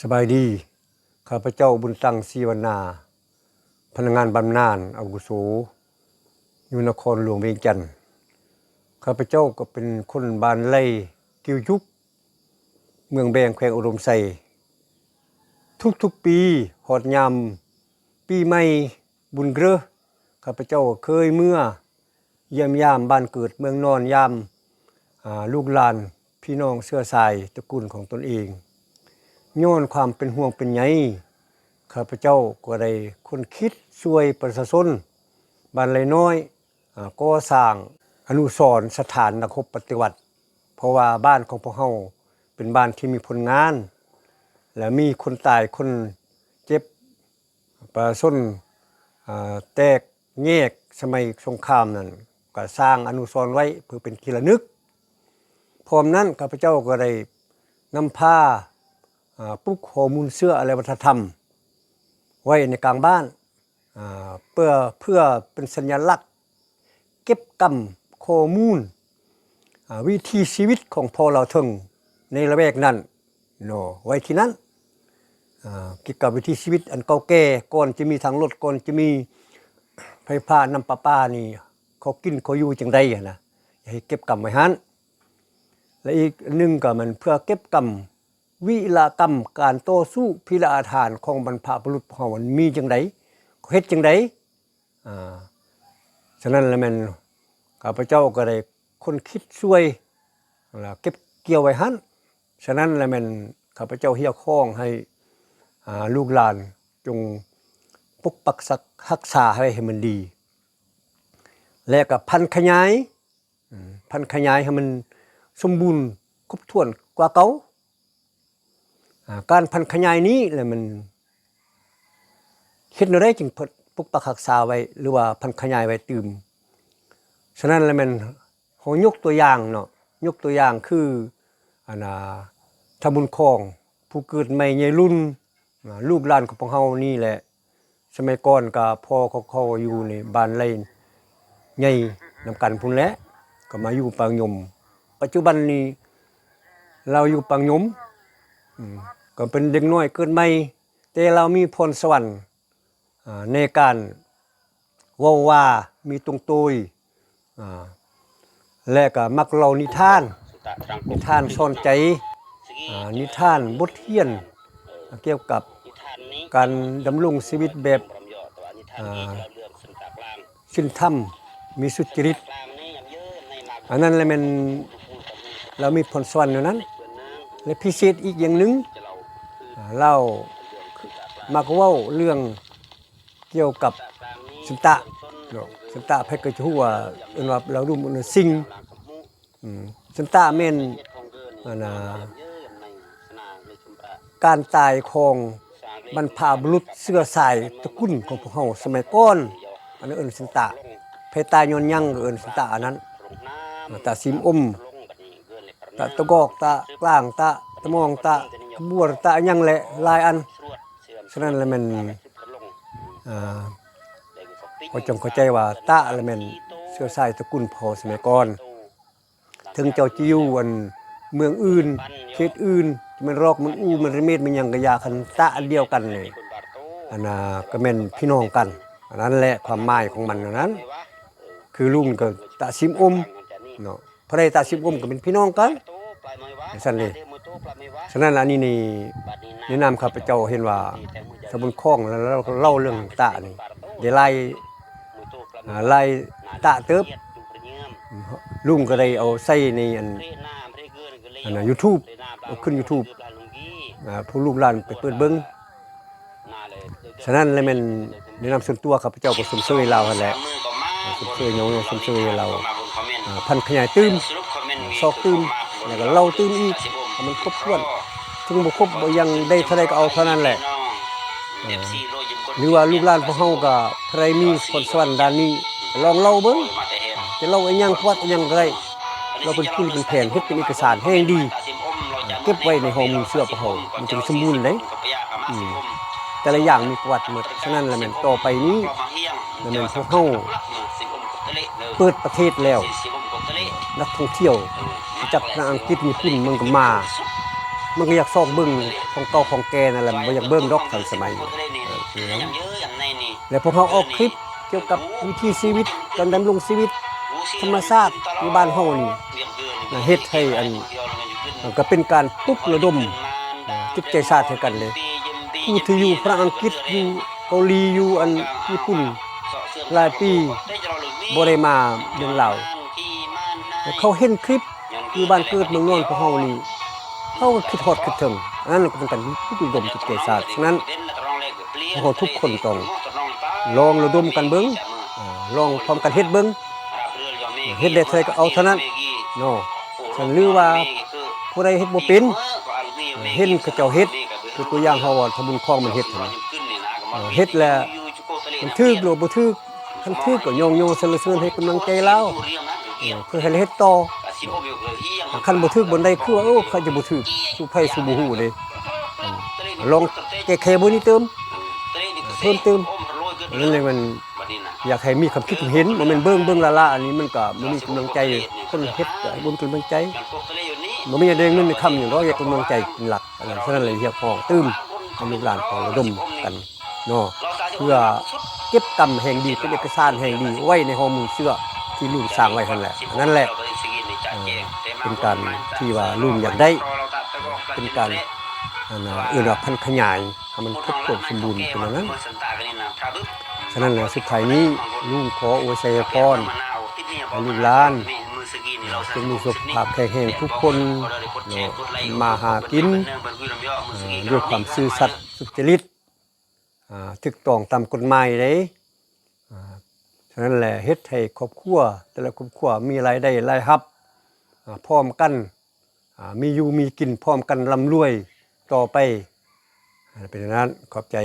สบายดีข้าพเจ้าบุญตั้งศิวนาพนักงานบำนาญอาวุโสอยู่นครหลวงเวียงจันทน์ข้าพเจ้าก็เป็นคนบ้านไร่กิวยุกเมืองแบงแขวงอุดมไซทุกปีฮอดยามปีใหม่บุญเกรอข้าพเจ้าเคยเมื่อเยี่ยมยามบ้านเกิดเมืองนอนยามลูกหลานพี่น้องเชื้อสายตระกูลของตนเองย้อนความเป็นห่วงเป็นใยข้าพเจ้าก็ได้คนคิดช่วยประชาชนบ้านไร่น้อยก่อสร้างอนุสรณ์สถานนักรบปฏิวัติเพราะว่าบ้านของพวกเฮาเป็นบ้านที่มีผลงานและมีคนตายคนเจ็บประชาชนแตกแยกสมัยสงครามนั้นก็สร้างอนุสรณ์ไว้เพื่อเป็นที่ระลึกพร้อมนั้นข้าพเจ้าก็ได้นำผ้าปลุกข้อมูลเชื่อและวัฒนธรรมไว้ในกลางบ้านเพื่อเป็นสัญลักษณ์เก็บกำข้อมูลวิถีชีวิตของพอเราถึงในละแวกนั้นไว้ที่นั้นเกี่ยวกับวิถีชีวิตอันเก่าแก่ก่อนจะมีทางรถก่อนจะมีไฟฟ้าน้ำประปานี่เขากินเขาอยู่จังได๋นะให้เก็บกำไว้หั่นและอีกนึงก็มันเพื่อเก็บกำวิรกรรมการต่อสู้พิราอาถรรพ์ของบรรพบุรุษเฮามันมีจังได๋เฮ็ดจังได๋ฉะนั้นแล้วมันข้าพเจ้าก็ได้คนคิดช่วยเก็บเกี่ยวไว้หั่นฉะนั้นแล้วมันข้าพเจ้าเฮียข้องให้ลูกหลานจงปกปักรักษาให้มันดีและก็พันธุ์ขยายให้มันสมบูรณ์ครบถ้วนกว่าเก่าการพันธุ์ขยายนี้แหละมันเฮ็ดแนวใดจึงปกปักรักษาไว้หรือว่าพันธุ์ขยายไว้ตื่มฉะนั้นแล้วมันเฮายกตัวอย่างเนาะยกตัวอย่างคือถ้าบุญครองผู้เกิดใหม่ใหญ่รุ่นลูกหลานของพวกเฮานี่แหละสมัยก่อนก็พ่อเขาอยู่ในบ้านไร่ใหญ่นำกันพุ่นแหละก็มาอยู่ปางยมปัจจุบันนี้เราอยู่ปางยมก็เป็นเด็กน้อยเกิดใหม่แต่เรามีพรสวรรค์ในการเว้าว่ามีตรงตุยและก็มักเล่านิทานสอนใจนิทานบทเรียนเกี่ยวกับการดำรงชีวิตแบบศีลธรรมมีสุจริตอันนั้นแหละมันเรามีพรสวรรค์อยู่นั้นและพิเศษอีกอย่างหนึ่งเรามักเว้าเรื่องเกี่ยวกับสันตะไผก็จะฮู้ว่าเรารู้มันสิ่งสันตะแม่นการตายของบรรพบุรุษเชื้อสายตระกูลของพวกเฮาสมัยก่อนอันนั้นเอิ้นสันตะไผตายย้อนหยังก็เอิ้นสันตะอันนั้นตะซิมตะตะกอกตะกลางตะตะมองตะบัวตะหยังแหละหลายอันฉะนั้นแล้วมันเขาจงเข้าใจว่าตะแล้วมันเชื้อสายตระกูลพ่อสมัยก่อนถึงเจ้าจะอยู่อันเมืองอื่นเขตอื่นมันรอกมันอู้มันระเมดมันหยังก็ยาคันตะอันเดียวกันเลยอันน่ะก็แม่นพี่น้องกันอันนั้นแหละความหมายของมันอันนั้นคือลุงก็ตะซิมเนาะพระใดตาสิบก็เป็นพี่น้องกันสั่นเลยฉะนั้นอันนี้นี่แนะนำข้าพเจ้าเห็นว่าสมุนคล้องแล้วเราเล่าเรื่องตะนี่ได้ไล่ตะเติบลุงก็ได้เอาใส่ในอันYouTube เอาขึ้น YouTube ผู้ลูกหลานไปเปิดเบิ่งฉะนั้นแล้วมันแนะนำส่วนตัวข้าพเจ้าก็สมเสยเราหั่นแหละสมเสยสมเสยเราพันขยายตื้มซอกตื้มแล้วก็เล่าตื้มอีกมันครบถ้วนถึงบ่ครบบ่ยังได้เท่าใดก็เอาเท่านั้นแหละหรือว่าลูกหลานพวกเฮาก็ใครมีพรสวรรค์ด้านนี้ลองเล่าเบิ่งจะเล่าอีหยังวัดอีหยังก็ได้เราเป็นผู้เป็นแผนเฮ็ดเป็นเอกสารแห่งดีเก็บไว้ในห้องมือเสื้อพวกเฮามันจึงสมบูรณ์เด้แต่ละอย่างมีประวัติหมดฉะนั้นแล้วมันต่อไปนี้แล้วมันพวกเฮาเปิดประเทศแล้วนักท่องเที่ยวจากอังกฤษญี่ปุ่นมันก็มา มันก็อยากซอกเบิ่งของเก่าของแก่นั่นแหละบ่อยากเบิ่งดอกทันสมัยแล้วพวกเขาออกคลิปเกี่ยวกับวิถีชีวิตการดำรงชีวิตธรรมชาติในบ้านเฮานี่เฮ็ดให้อันก็เป็นการปลุกระดมจิตใจชาติให้กันเลยผู้ที่อยู่ฝรั่งอังกฤษอยู่เกาหลีอยู่อันญี่ปุ่นหลายปีบ่ได้มาเมืองลาวเขาเห็นคลิปอยู่บ้านเกิดเมืองนอนของเฮานี่เขาก็คิดฮอดคิดถึงอันนั้นก็เป็นการปลุกระดมจิตใจชาติฉะนั้นพวกเราทุกคนต้องลองระดมกันเบิ่งลองพร้อมกันเฮ็ดเบิ่งเฮ็ดได้เท่าใดก็เอาเท่านั้นเนาะฉันลือว่าผู้ใดเฮ็ดบ่เป็นเห็นเขาเจ้าเฮ็ดคือตัวอย่างเฮาว่าทบุญคลองมันเฮ็ดหั่นเฮ็ดแล้วมันถูกหรือบ่ถูกคันถูกก็ยองๆสรรเสริญให้กำลังใจเราเพื่อให้เฮ็ดต่อคันบ่ถูกบ่ได้คือว่าโอ้เขาจะบ่ถูกสู่ไผสู่บ่ฮู้เด้ลองแก้ไขบ่นี้เติมเพิ่มเติมนั่นเลยมันอยากให้มีความคิดเห็นบ่แม่นเบิ่งละๆอันนี้มันก็บ่มีกำลังใจคนเฮ็ดก็บ่มีกำลังใจบ่มีได้เงินคำอย่างน้อยอยากกำลังใจเป็นหลักฉะนั้นเลยเรียกพ้องตื้มให้ลูกหลานของระดมกันเนาะเพื่อเก็บกรรมแห่งดีเป็นเอกสารแห่งดีไว้ในห้องมือเชื่อที่ลุงสร้างไว้นั่นแหละนั่นแหละเป็นการที่ว่าลุงอยากได้เป็นการว่าพันขยายให้มันครบถ้วนสมบูรณ์เป็นอย่างนั้นฉะนั้นแล้วสุดท้ายนี้ลุงขออวยชัยพรให้ลูกหลานจงมีสุขภาพแข็งแรงทุกคนมาหากินด้วยความซื่อสัตย์สุจริตถูกต้องตามกฎหมายเลยฉะนั้นแหละเฮ็ดให้ครอบครัวแต่ละครอบครัวมีรายได้รายรับพร้อมกันมีอยู่มีกินพร้อมกันร่ำรวยต่อไปเป็นอย่างนั้นขอบใจ